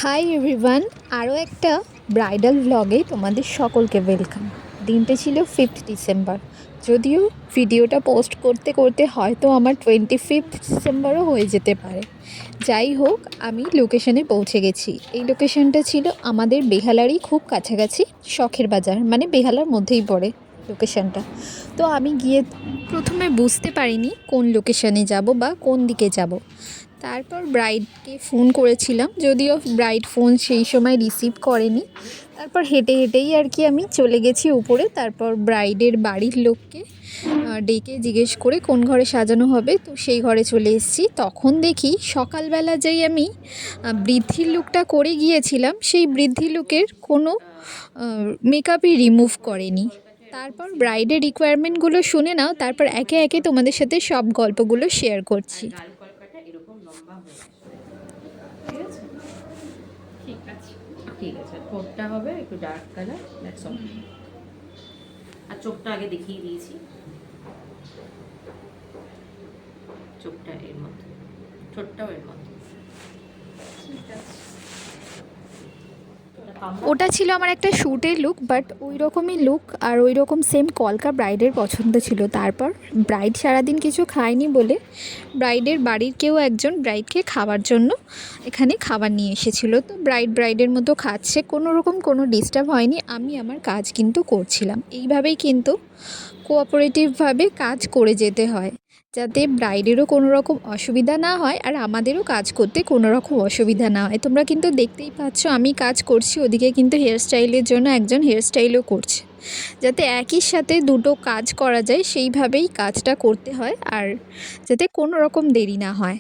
Hi everyone, আরও একটা bridal ভ্লগে তোমাদের সকলকে ওয়েলকাম। দিনটা ছিল 5th ডিসেম্বর। যদিও ভিডিওটা পোস্ট করতে করতে হয়তো আমার 25th ডিসেম্বরও হয়ে যেতে পারে। যাই হোক, আমি লোকেশনে পৌঁছে গেছি। এই লোকেশনটা ছিল আমাদের বেহালারই খুব কাছাকাছি, শখের বাজার, মানে বেহালার মধ্যেই পড়ে লোকেশনটা। তো আমি গিয়ে প্রথমে বুঝতে পারিনি কোন লোকেশনে যাব বা কোন দিকে যাব। তারপর ব্রাইডকে ফোন করেছিলাম, যদিও ব্রাইড ফোন সেই সময় রিসিভ করেনি। তারপর হেঁটে হেঁটেই আর কি আমি চলে গেছি উপরে। তারপর ব্রাইডের বাড়ির লোককে ডেকে জিজ্ঞেস করে কোন ঘরে সাজানো হবে, তো সেই ঘরে চলে এসেছি। তখন দেখি সকালবেলা যেই আমি বৃদ্ধির লুকটা করে গিয়েছিলাম, সেই বৃদ্ধি লুকের কোনো মেকআপই রিমুভ করেনি। তারপর ব্রাইডের রিকোয়ারমেন্টগুলো শুনে নাও, তারপর একে একে তোমাদের সাথে সব গল্পগুলো শেয়ার করছি। ঠিক আছে, ঠিক আছে, ঠিক আছে। ঠোঁটটা হবে একটু ডার্ক কালার, দ্যাটস অল। আর চোখটা আগে দেখিয়ে দিয়েছি, চোখটা এর মধ্যে, ঠোঁটটাও এর মধ্যে। ঠিক আছে, ওটা ছিল আমার একটা শ্যুটের লুক, বাট ওই রকমই লুক আর ওই রকম সেম কলকা ব্রাইডের পছন্দ ছিল। তারপর ব্রাইড সারাদিন কিছু খায়নি বলে ব্রাইডের বাড়ির কেউ একজন ব্রাইডকে খাওয়ার জন্য এখানে খাবার নিয়ে এসেছিলো। তো ব্রাইডের মতো খাচ্ছে, কোনো রকম কোনো ডিস্টার্ব হয়নি। আমি আমার কাজ কিন্তু করছিলাম। এইভাবেই কিন্তু কোঅপারেটিভভাবে কাজ করে যেতে হয়, যাতে ব্রাইডেরও কোনো রকম অসুবিধা না হয় আর আমাদেরও কাজ করতে কোনো রকম অসুবিধা না হয়। তোমরা কিন্তু দেখতেই পাচ্ছ আমি কাজ করছি, ওদিকে কিন্তু হেয়ার স্টাইলের জন্য একজন হেয়ার স্টাইলও করছে। যাতে একই সাথে দুটো কাজ করা যায় সেইভাবেই কাজটা করতে হয়, আর যাতে কোনো রকম দেরি না হয়।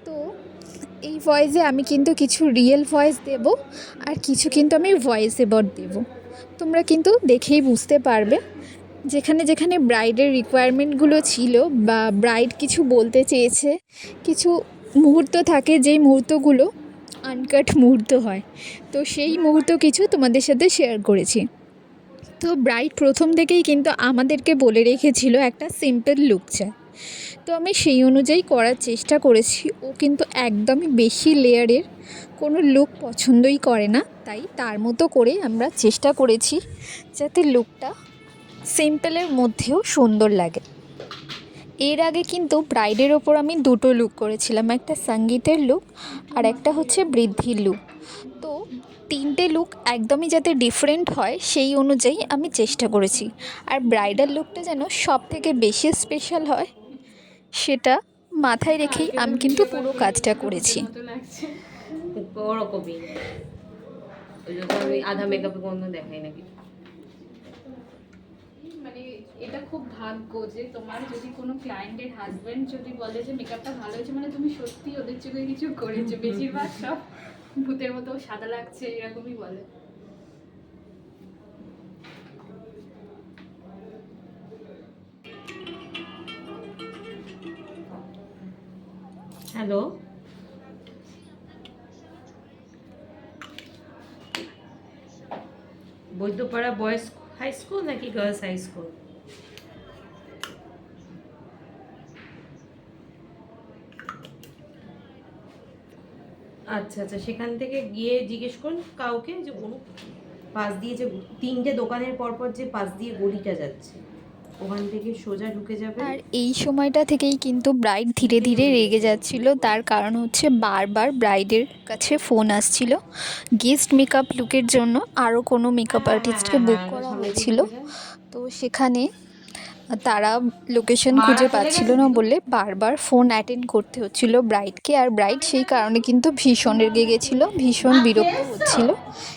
তো এই ভয়েসে আমি কিন্তু কিছু রিয়েল ভয়েস দেব, আর কিছু কিন্তু আমি ভয়েস ওভার দেব। তোমরা কিন্তু দেখেই বুঝতে পারবে যেখানে যেখানে ব্রাইডের রিকোয়ারমেন্টগুলো ছিল বা ব্রাইড কিছু বলতে চেয়েছে। কিছু মুহূর্ত থাকে যেই মুহূর্তগুলো আনকাট মুহূর্ত হয়, তো সেই মুহূর্ত কিছু তোমাদের সাথে শেয়ার করেছি। তো ব্রাইড প্রথম থেকেই কিন্তু আমাদেরকে বলে রেখেছিল একটা সিম্পল লুক চাই, তো আমি সেই অনুযায়ী করার চেষ্টা করেছি। ও কিন্তু একদমই বেশি লেয়ারের কোনো লুক পছন্দই করে না, তাই তার মতো করে আমরা চেষ্টা করেছি যাতে লুকটা সিম্পলের মধ্যেও সুন্দর লাগে। এর আগে কিন্তু ব্রাইডের ওপর আমি দুটো লুক করেছিলাম, একটা সঙ্গীতের লুক আর একটা হচ্ছে বৃদ্ধির লুক। তো তিনটে লুক একদমই যাতে ডিফারেন্ট হয় সেই অনুযায়ী আমি চেষ্টা করেছি, আর ব্রাইডাল লুকটা যেন সব থেকে বেশি স্পেশাল হয় সেটা মাথায় রেখেই আমি কিন্তু পুরো কাজটা করেছি। ওরকমই, ওই জন্য আমি আধা মেকআপে কোনো দেখাই নাকি। মানে এটা খুব ভাগ্য যে তোমার যদি কোনো ক্লায়েন্টের হাজবেন্ড যদি বলে যে মেকআপটা ভালো হয়েছে, মানে তুমি সত্যি ওদের চোখে কিছু করেছো। বেশিরভাগ সব ভূতের মতো সাদা লাগছে এরকমই বলে। Hello, Baidyapara boys high school নাকি গার্লস হাই স্কুল? আচ্ছা আচ্ছা, সেখান থেকে গিয়ে জিজ্ঞেস করুন কাউকে যে অনুপ পাশ দিয়ে যে তিনটে দোকানের পরপর যে পাশ দিয়ে গলিটা যাচ্ছে, ওখান থেকে সোজা ঢুকে যাবে। আর এই সময়টা থেকেই কিন্তু ব্রাইড ধীরে ধীরে রেগে যাচ্ছিল, তার কারণ হচ্ছে বারবার ব্রাইডের কাছে ফোন আসছিল গেস্ট মেকআপ লুকের জন্য। আরও কোনো মেকআপ আর্টিস্টকে বুক করা হয়েছিল, তো সেখানে তারা লোকেশন খুঁজে পাচ্ছিল না বলে বারবার ফোন অ্যাটেন্ড করতে হচ্ছিল ব্রাইডকে। আর ব্রাইড সেই কারণে কিন্তু ভীষণ রেগে গেছিলো, ভীষণ বিরক্ত হচ্ছিল।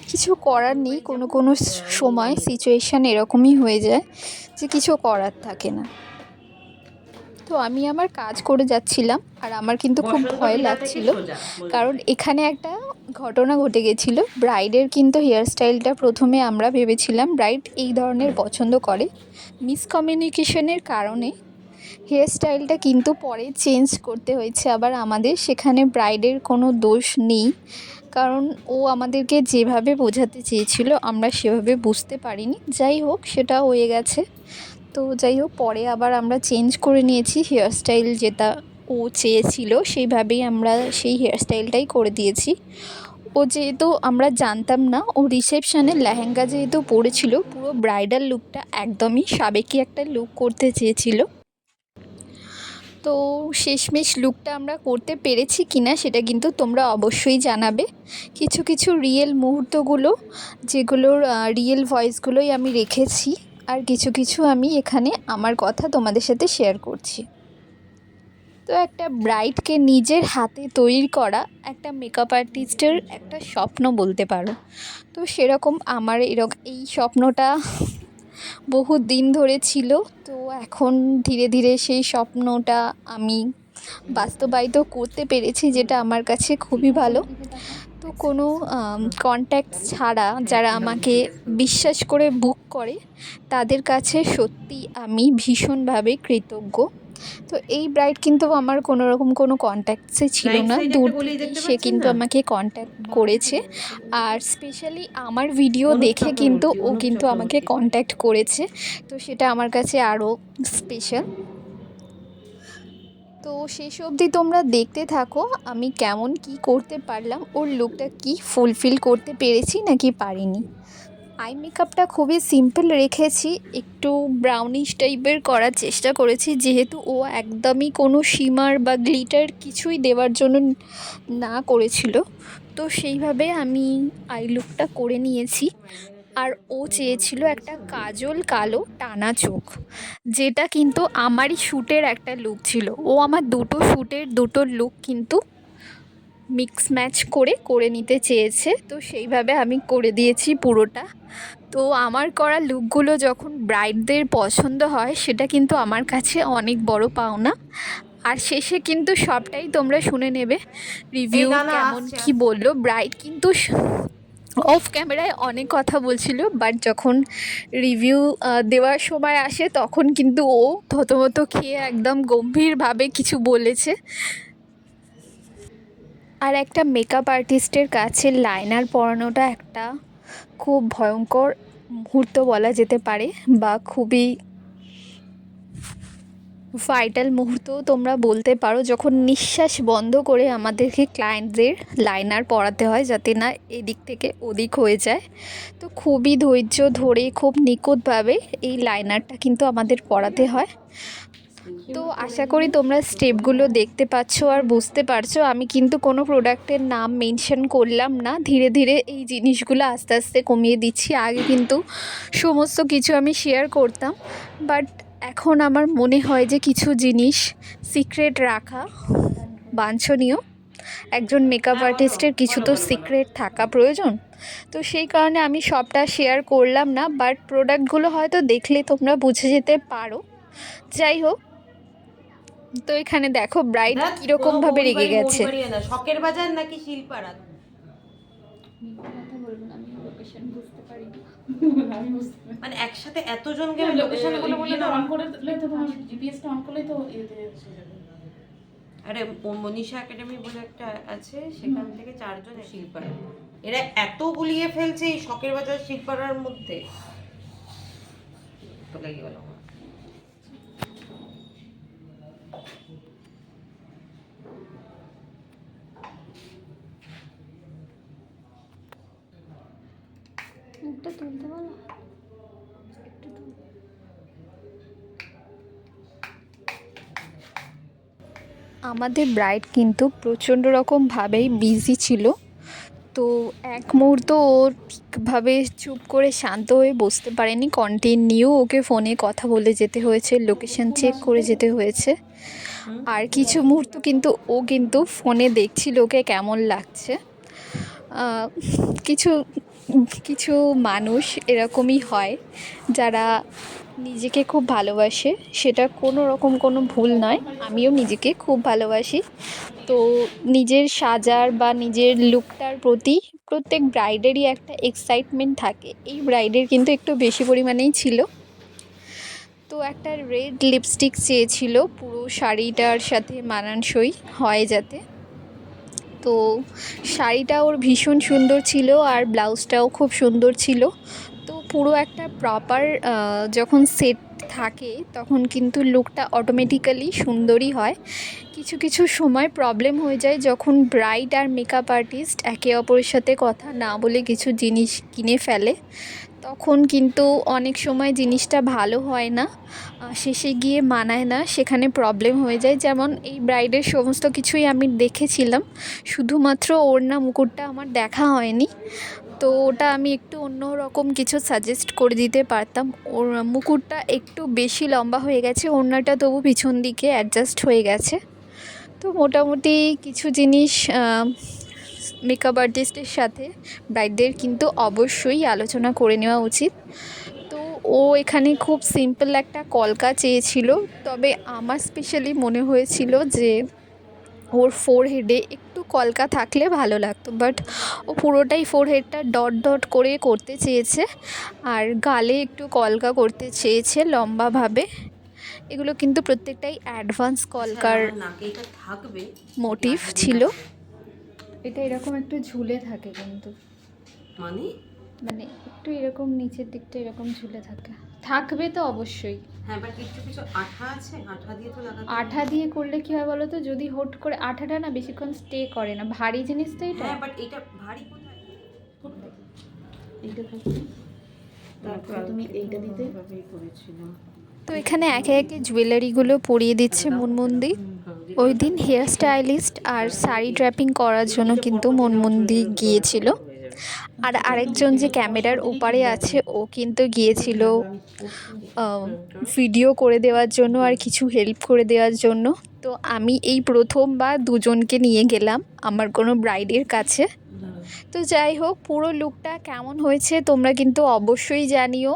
কিছু করার নেই, কোনো কোনো সময় সিচুয়েশান এরকমই হয়ে যায় যে কিছু করার থাকে না। তো আমি আমার কাজ করে যাচ্ছিলাম, আর আমার কিন্তু খুব ভয় লাগছিল, কারণ এখানে একটা ঘটনা ঘটে গেছিলো। ব্রাইডের কিন্তু হেয়ার স্টাইলটা প্রথমে আমরা ভেবেছিলাম ব্রাইড এই ধরনের পছন্দ করে, মিসকমিউনিকেশনের কারণে হেয়ার স্টাইলটা কিন্তু পরে চেঞ্জ করতে হয়েছে আবার আমাদের। সেখানে ব্রাইডের কোনো দোষ নেই, কারণ ও আমাদেরকে যেভাবে বোঝাতে চেয়েছিল আমরা সেভাবে বুঝতে পারিনি। যাই হোক, সেটা হয়ে গেছে। তো যাই হোক, পরে আবার আমরা চেঞ্জ করে নিয়েছি হেয়ার স্টাইল, যেটা ও চেয়েছিল সেইভাবেই আমরা সেই হেয়ারস্টাইলটাই করে দিয়েছি। ও যেহেতু আমরা জানতাম না, ও রিসেপশানে লেহেঙ্গা যেহেতু পরেছিল, পুরো ব্রাইডাল লুকটা একদমই সাবেকি একটা লুক করতে চেয়েছিল। তো শেষমেশ লুকটা আমরা করতে পেরেছি কিনা সেটা কিন্তু তোমরা অবশ্যই জানাবে। কিছু কিছু রিয়েল মুহূর্তগুলো, যেগুলোর রিয়েল ভয়েসগুলোই আমি রেখেছি, আর কিছু কিছু আমি এখানে আমার কথা তোমাদের সাথে শেয়ার করছি। তো একটা ব্রাইডকে নিজের হাতে তৈরি করা একটা মেকআপ আর্টিস্টের একটা স্বপ্ন বলতে পারো। তো সেরকম আমার এই স্বপ্নটা বহু দিন ধরে ছিল। তো এখন ধীরে ধীরে সেই স্বপ্নটা আমি বাস্তবায়িত করতে পেরেছি, যেটা আমার কাছে খুবই ভালো। তো কোনো কন্ট্যাক্ট ছাড়া যারা আমাকে বিশ্বাস করে বুক করে, তাদের কাছে সত্যি আমি ভীষণভাবে কৃতজ্ঞ। তো এই ব্রাইড কিন্তু আমার কোনো রকম কোনো কন্ট্যাক্টসে ছিল Right না, side দূর একটা গলি থেকে দেখতে সে পাচ্ছেন কিন্তু না? আমাকে কন্ট্যাক্ট করেছে। আর স্পেশালি আমার ভিডিও অনুপ দেখে কিন্তু ও অনুপ কিন্তু আমাকে চক্রবর্তী। কন্ট্যাক্ট করেছে। তো সেটা আমার কাছে আরও স্পেশাল। তো শেষ অবধি তোমরা দেখতে থাকো আমি কেমন কি করতে পারলাম, ওর লুকটা কি ফুলফিল করতে পেরেছি নাকি পারিনি। আই মেকআপটা খুবই সিম্পল রেখেছি, একটু ব্রাউনিশ টাইপের করার চেষ্টা করেছি, যেহেতু ও একদমই কোনো শিমার বা গ্লিটার কিছুই দেওয়ার জন্য না করেছিল। তো সেইভাবে আমি আই লুকটা করে নিয়েছি। আর ও চেয়েছিল একটা কাজল কালো টানা চোখ, যেটা কিন্তু আমারই শ্যুটের একটা লুক ছিল। ও আমার দুটো শ্যুটের দুটো লুক কিন্তু মিক্স ম্যাচ করে নিতে চেয়েছে। তো সেইভাবে আমি করে দিয়েছি পুরোটা। তো আমার করা লুকগুলো যখন ব্রাইডদের পছন্দ হয়, সেটা কিন্তু আমার কাছে অনেক বড় পাওনা। আর শেষে কিন্তু সবটাই তোমরা শুনে নেবে, রিভিউ না, না, কেমন আসছে, কি বললো। ব্রাইড কিন্তু অফ ক্যামেরায় অনেক কথা বলছিল, বাট যখন রিভিউ দেওয়ার সময় আসে তখন কিন্তু ও থতমত খেয়ে একদম গম্ভীরভাবে কিছু বলেছে। আর একটা মেকআপ আর্টিস্টের কাছে লাইনার পরানোটা একটা খুব ভয়ঙ্কর মুহূর্ত বলা যেতে পারে, বা খুবই ভাইটাল মুহূর্তও তোমরা বলতে পারো, যখন নিঃশ্বাস বন্ধ করে আমাদেরকে ক্লায়েন্টদের লাইনার পরাতে হয়, যাতে না এদিক থেকে ওদিক হয়ে যায়। তো খুবই ধৈর্য ধরে খুব নিখুঁতভাবে এই লাইনারটা কিন্তু আমাদের পরাতে হয়। তো আশা করি তোমরা স্টেপগুলো দেখতে পাচ্ছ আর বুঝতে পারছো। আমি কিন্তু কোনো প্রোডাক্টের নাম মেনশন করলাম না, ধীরে ধীরে এই জিনিসগুলো আস্তে আস্তে কমিয়ে দিচ্ছি। আগে কিন্তু সমস্ত কিছু আমি শেয়ার করতাম, বাট এখন আমার মনে হয় যে কিছু জিনিস সিক্রেট রাখা বাঞ্ছনীয়। একজন মেকআপ আর্টিস্টের কিছু তো সিক্রেট থাকা প্রয়োজন। তো সেই কারণে আমি সবটা শেয়ার করলাম না, বাট প্রোডাক্টগুলো হয়তো দেখলে তোমরা বুঝে যেতে পারো। যাই হোক, তো এখানে দেখো ব্রাইড ধ্যাৎ, কীরকম কোনো ভাবে বৌদি রেগে বাড়ি গেছে। মৌরি বাড়ি না, শখের বাজার নাকি শিলপাড়া? মিথ্যে কথা বলবো না, আমি লোকেশন বুঝতে পারি না। আমি বুঝতে পারি মানে একসাথে এতজনকে আমি লোকেশন বলে বলে না। অন করে দিলে তো তোমার জিপিএসটা অন করলেই তো এতে এসে যাবে। আরে মনীষা একাডেমি বলে একটা আছে, সেখান থেকে 4 জন শিল্পাড়া। এরা এত গুলিয়ে ফেলছে এই শখের বাজার শিল্পাড়ার মধ্যে, তো লেগে গেল আমার। মুখটা তুলতে বলো। আমাদের ব্রাইড কিন্তু প্রচণ্ড রকমভাবেই বিজি ছিল। তো এক মুহূর্ত ও ঠিকভাবে চুপ করে শান্ত হয়ে বসতে পারেনি, কন্টিনিউ ওকে ফোনে কথা বলে যেতে হয়েছে, লোকেশন চেক করে যেতে হয়েছে। আর কিছু মুহূর্ত কিন্তু ও কিন্তু ফোনে দেখছিল ওকে কেমন লাগছে। কিছু কিছু মানুষ এরকমই হয়, যারা নিজেকে খুব ভালোবাসে, সেটা কোনো রকম কোনো ভুল নয়। আমিও নিজেকে খুব ভালোবাসি। তো নিজের সাজার বা নিজের লুকটার প্রতি প্রত্যেক ব্রাইডেরই একটা এক্সাইটমেন্ট থাকে। এই ব্রাইডের কিন্তু একটু বেশি পরিমাণেই ছিল। তো একটা রেড লিপস্টিক চেয়েছিল পুরো শাড়িটার সাথে মানানসই হয় যাতে। তো শাড়িটা ওর ভীষণ সুন্দর ছিল, আর ব্লাউজটাও খুব সুন্দর ছিল। তো পুরো একটা প্রপার যখন সেট থাকে তখন কিন্তু লুকটা অটোমেটিক্যালি সুন্দরই হয়। কিছু কিছু সময় প্রবলেম হয়ে যায় যখন ব্রাইড আর মেকআপ আর্টিস্ট একে অপরের সাথে কথা না বলে কিছু জিনিস কিনে ফেলে, তখন কিন্তু অনেক সময় জিনিসটা ভালো হয় না, শেষে গিয়ে মানায় না, সেখানে প্রবলেম হয়ে যায়। যেমন এই ব্রাইডের সমস্ত কিছুই আমি দেখেছিলাম, শুধুমাত্র ওড়না মুকুটটা আমার দেখা হয়নি। তো ওটা আমি একটু অন্য রকম কিছু সাজেস্ট করে দিতে পারতাম। ওর মুকুটটা একটু বেশি লম্বা হয়ে গেছে, ওড়নাটা তবু পিছন দিকে অ্যাডজাস্ট হয়ে গেছে। তো মোটামুটি কিছু জিনিস মেকআপ আর্টিস্টের সাথে ব্রাইডদের কিন্তু অবশ্যই আলোচনা করে নেওয়া উচিত। তো ও এখানে খুব সিম্পল একটা কলকা চেয়েছিল, তবে আমার স্পেশালি মনে হয়েছিল যে ওর ফোরহেডে একটু কলকা থাকলে ভালো লাগতো, বাট ও পুরোটাই ফোরহেডটা ডট ডট করে করতে চেয়েছে, আর গালে একটু কলকা করতে চেয়েছে লম্বাভাবে। এগুলো কিন্তু প্রত্যেকটাই অ্যাডভান্স কলকার আমার নাকে এটা থাকবে মোটিভ নাকের ছিল। কাছে। এটা এরকম একটু ঝুলে থাকে কিন্তু, মানে মানে একটু এরকম নিচের দিকটা এরকম ঝুলে থাকে, থাকবে তো অবশ্যই। হ্যাঁ, বাট কিছু কিছু আঠা আছে, আঠা দিয়ে তো লাগাতে আঠা দিয়ে করলে কি হয় বলো তো, যদি হুট করে আঠাটা না বেশিক্ষণ স্টে করে না, ভারী জিনিস তো এটা। হ্যাঁ, বাট এটা ভারী কোথায়? এইটা থাকবে, তারপরে তুমি এইটা দিতে ভাবেই করেছিলাম। তো এখানে একে একে জুয়েলারিগুলো পরিয়ে দিচ্ছে মুনমুন্দি। ওই দিন হেয়ার স্টাইলিস্ট আর শাড়ি ড্র্যাপিং করার জন্য কিন্তু মুনমুন্দি গিয়েছিল, আর আরেকজন যে ক্যামেরার ওপারে আছে ও কিন্তু গিয়েছিল ভিডিও করে দেওয়ার জন্য আর কিছু হেল্প করে দেওয়ার জন্য। তো আমি এই প্রথমবার দুজনকে নিয়ে গেলাম আমার কোনো ব্রাইডের কাছে। তো যাই হোক, পুরো লুকটা কেমন হয়েছে তোমরা কিন্তু অবশ্যই জানিও,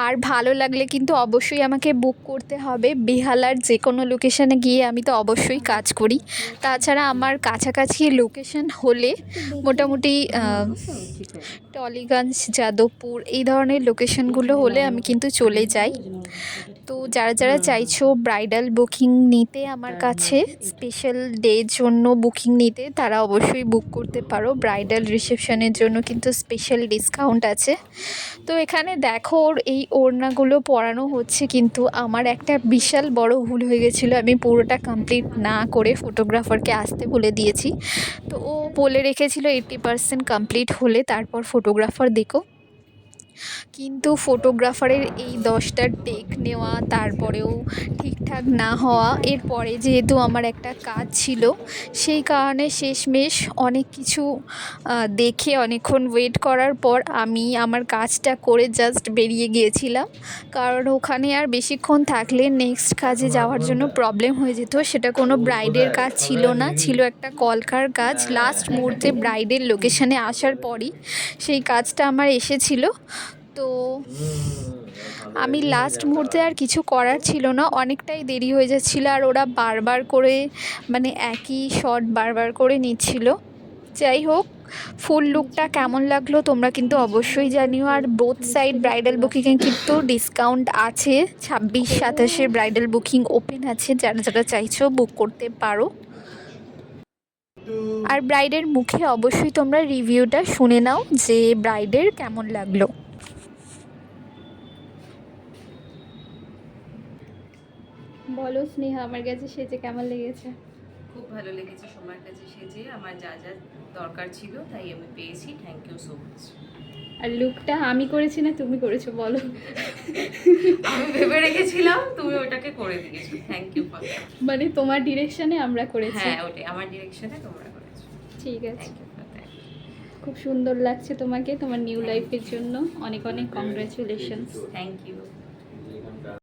আর ভালো লাগলে কিন্তু অবশ্যই আমাকে বুক করতে হবে। বেহালার যে কোনো লোকেশানে গিয়ে আমি তো অবশ্যই কাজ করি, তাছাড়া আমার কাছাকাছি লোকেশন হলে মোটামুটি টলিগঞ্জ, যাদবপুর এই ধরনের লোকেশনগুলো হলে আমি কিন্তু চলে যাই। তো যারা যারা চাইছো ব্রাইডাল বুকিং নিতে আমার কাছে, স্পেশাল ডের জন্য বুকিং নিতে, তারা অবশ্যই বুক করতে পারো। ব্রাইডাল রিসেপশনের জন্য কিন্তু স্পেশাল ডিসকাউন্ট আছে। তো এখানে দেখো ওর এই ওড়নাগুলো পরানো হচ্ছে, কিন্তু আমার একটা বিশাল বড় ভুল হয়ে গেছিলো, আমি পুরোটা কমপ্লিট না করে ফটোগ্রাফারকে আসতে বলে দিয়েছি। তো ও বলে রেখেছিল 80% কমপ্লিট হলে তারপর ফটোগ্রাফার দেখো, কিন্তু ফটোগ্রাফারের এই 10টা টেক নেওয়া তারপরেও ঠিকঠাক না হওয়া, এরপরে যেহেতু আমার একটা কাজ ছিল সেই কারণে শেষমেশ অনেক কিছু দেখে অনেকক্ষণ ওয়েট করার পর আমি আমার কাজটা করে জাস্ট বেরিয়ে গিয়েছিলাম, কারণ ওখানে আর বেশিক্ষণ থাকলে নেক্সট কাজে যাওয়ার জন্য প্রবলেম হয়ে যেত। সেটা কোনো ব্রাইডের কাজ ছিল না, ছিল একটা কলকার কাজ। লাস্ট মুহূর্তে ব্রাইডের লোকেশানে আসার পরই সেই কাজটা আমার এসেছিল। তো আমি লাস্ট মুহূর্তে আর কিছু করার ছিল না, অনেকটাই দেরি হয়ে যাচ্ছিলো, আর ওরা বারবার করে মানে একই শট বারবার করে নিচ্ছিল। যাই হোক, ফুল লুকটা কেমন লাগলো তোমরা কিন্তু অবশ্যই জানিও। আর বোথ সাইড ব্রাইডাল বুকিংয়ে কিন্তু ডিসকাউন্ট আছে, 26-27 ব্রাইডাল বুকিং ওপেন আছে, যারা যারা চাইছো বুক করতে পারো। আর ব্রাইডের মুখে অবশ্যই তোমরা রিভিউটা শুনে নাও যে ব্রাইডের কেমন লাগলো। বলো স্নেহা, আমার কাছে সেজে কেমন লেগেছে? খুব ভালো লেগেছে সময়ের কাছে সেজে, আমার যা যা দরকার ছিল তাই আমি পেয়েছি। Thank you so much. আর লুকটা আমি করেছি না তুমি করেছো বলো? আমি ভেবে রেখেছিলাম, তুমি ওটাকে করে দিয়েছো। Thank you for that. মানে তোমার ডিরেকশনে আমরা করেছি। হ্যাঁ, ওটাই আমার ডিরেকশনে তোমরা করেছো। ঠিক আছে, থ্যাংক ইউ ফর দ্যাট। খুব সুন্দর লাগছে তোমাকে, তোমার নিউ লাইফের জন্য অনেক অনেক কংগ্রাচুলেশনস। Thank you.